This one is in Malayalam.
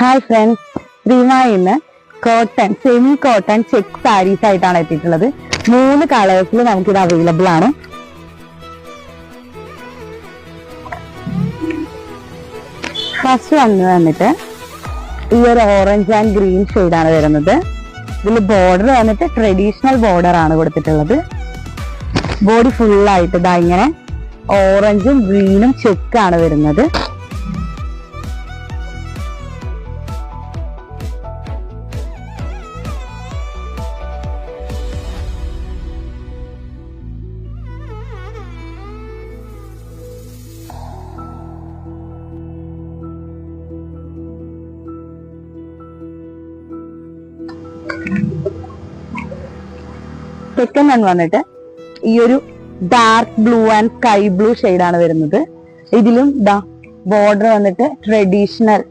ഹായ് ഫ്രണ്ട്സ്, റീമ ഇന്ന് cotton semi cotton check sarees ആയിട്ടാണ് എത്തിയിട്ടുള്ളത്. 3 കളേഴ്സിൽ നമുക്കിത് അവൈലബിൾ ആണ്. ഫസ്റ്റ് വന്നിട്ട് ഈ ഒരു ഓറഞ്ച് ആൻഡ് ഗ്രീൻ ഷെയ്ഡാണ് വരുന്നത്. ഇതിൽ ബോർഡർ വന്നിട്ട് ട്രഡീഷണൽ ബോർഡർ ആണ് കൊടുത്തിട്ടുള്ളത്. ബോഡി ഫുള്ളായിട്ട് ഇതാ ഇങ്ങനെ ഓറഞ്ചും ഗ്രീനും ചെക്കാണ് വരുന്നത്. സെക്കൻഡ് വൺ വന്നിട്ട് ഈ ഒരു dark blue and sky blue ഷെയ്ഡാണ് വരുന്നത്. ഇതിലും ദാ ബോർഡർ വന്നിട്ട് ട്രഡീഷണൽ